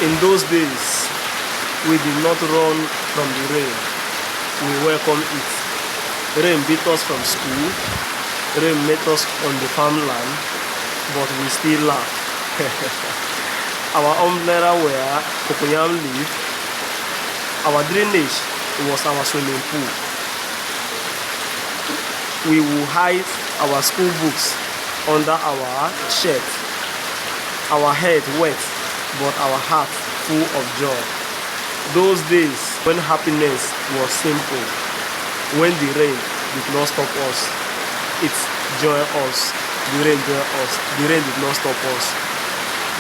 In those days, we did not run from the rain. We welcome it. Rain beat us from school. Rain met us on the farmland, but we still laugh. Our umbrella were cocoyam leaf. Our drainage was our swimming pool. We will hide our school books under our shirt. Our head wet, but our heart full of joy. Those days when happiness was simple, when the rain did not stop us, it joyed us. The rain joyed us. The rain did not stop us.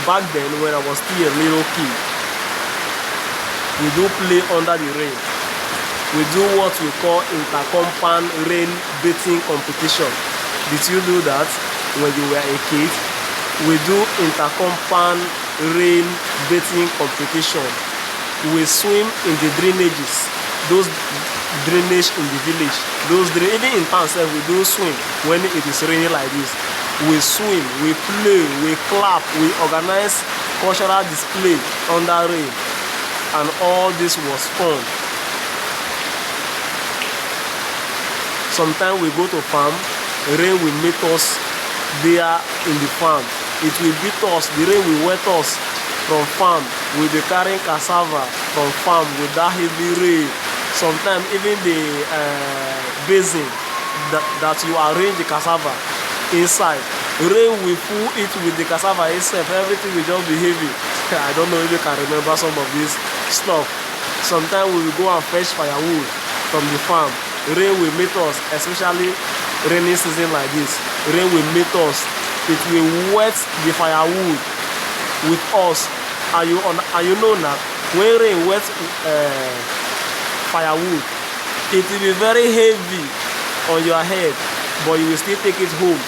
Back then, when I was still a little kid, we do play under the rain. We do what we call inter-compound rain bathing competition. Did you do that when you were a kid? We do inter-compound rain bathing competition. We swim in the drainages, those drainage in the village. Even in town, we do swim when it is raining like this. We swim, we play, we clap, we organize cultural display under rain, and all this was fun. Sometimes we go to farm, rain will meet us there in the farm. It will beat us, the rain will wet us from farm. We'll be carrying cassava from farm with that heavy rain. Sometimes even the basin that you arrange the cassava inside, rain will full it with the cassava itself. Everything will just be heavy. I don't know if you can remember some of this stuff. Sometimes we will go and fetch firewood from the farm. Rain will meet us, especially rainy season like this. Rain will meet us. It will wet the firewood with us. And you know that when rain wets firewood, it will be very heavy on your head, but you will still take it home.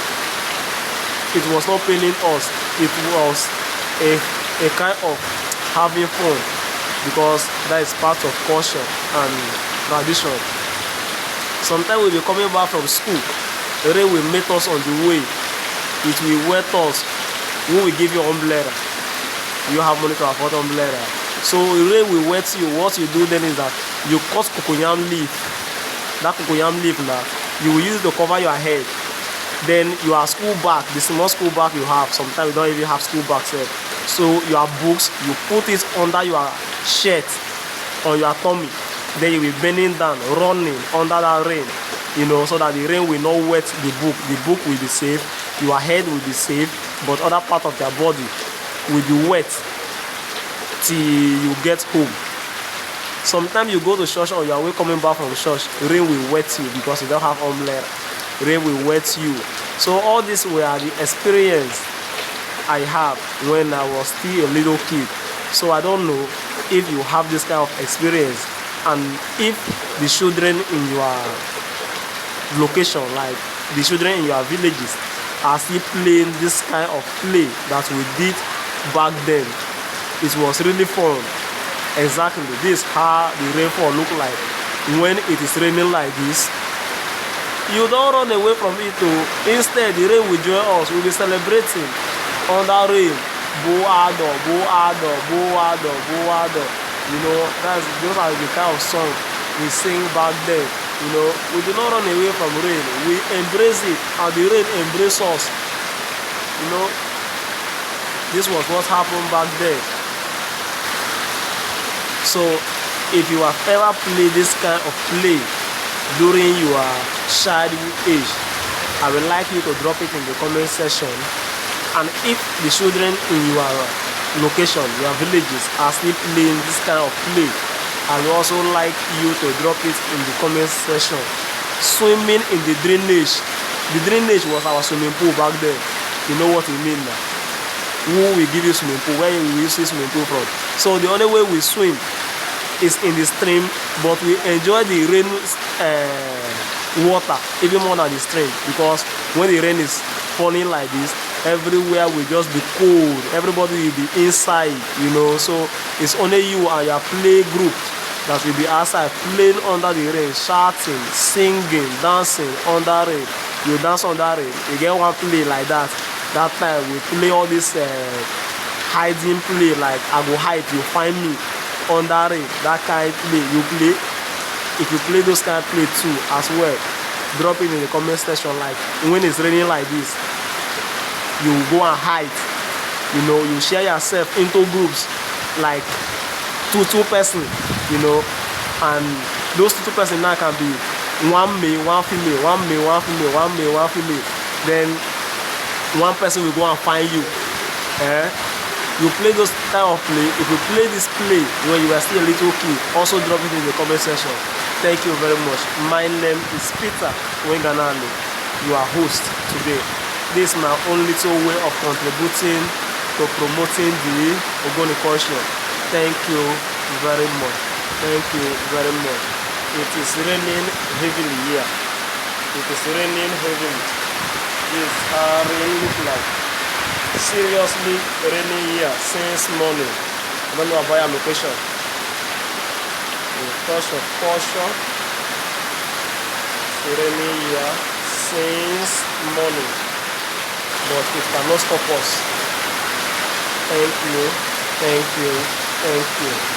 It was not paining us. It was a kind of having fun, because that is part of culture and tradition. Sometimes we'll be coming back from school. The rain will meet us on the way. It will wet us. We will give you umbrella. You have money to afford umbrella. So the rain will wet you. What you do then is that you cut cocoyam leaf. That cocoyam leaf now, you will use it to cover your head. Then your school bag, the small school bag you have, sometimes you don't even have school bags there. So your books, you put it under your shirt on your tummy. Then you will be bending down, running under that rain, so that the rain will not wet the book. The book will be safe, your head will be safe, but other part of your body will be wet till you get home. Sometimes you go to church on your way coming back from church, rain will wet you because you don't have umbrella. Rain will wet you. So all these were the experience I had when I was still a little kid. So I don't know if you have this kind of experience, and if the children in your location, like the children in your villages, are still playing this kind of play that we did back then. It was really fun. Exactly, this is how the rainfall look like when it is raining like this. You don't run away from it though. Instead, the rain will join us. We'll be celebrating under rain. Boado, boado, boado, boado. Those are the kind of song we sing back then. We do not run away from rain. We embrace it, and the rain embrace us. This was what happened back then. So, if you have ever played this kind of play during your childhood age, I would like you to drop it in the comment section. And if the children in your location, your villages, are still playing this kind of play, I would also like you to drop it in the comment section. Swimming in the drainage. The drainage was our swimming pool back then. You know what it means now. Who will give you swimming pool? Where will you see swimming pool from? So the only way we swim is in the stream, but we enjoy the rain water even more than the stream, because when the rain is falling like this, everywhere will just be cold. Everybody will be inside, So it's only you and your play group that will be outside playing under the rain, shouting, singing, dancing under rain. You dance under rain. You get one play like that. That time we play all this hiding play, like I go hide, you find me under it, that kind play you play. If you play those kind of play too as well, drop it in the comment section. Like when it's raining like this, you go and hide, you know, you share yourself into groups, like two person, you know, and those two person now can be one male, one female, one male, one female, one male, one female. Then one person will go and find you. You play those type of play. If you play this play when you are still a little kid, also drop it in the comment section. Thank you very much. My name is Peter Wenganale. You are host today. This is my own little way of contributing to promoting the Ogoni culture. Thank you very much. Thank you very much. It is raining heavily here. It is raining heavily. This is how rain look like. Seriously raining here since morning. I don't know about your location. A touch of caution. It's raining here since morning, but it cannot stop us. Thank you, thank you, thank you.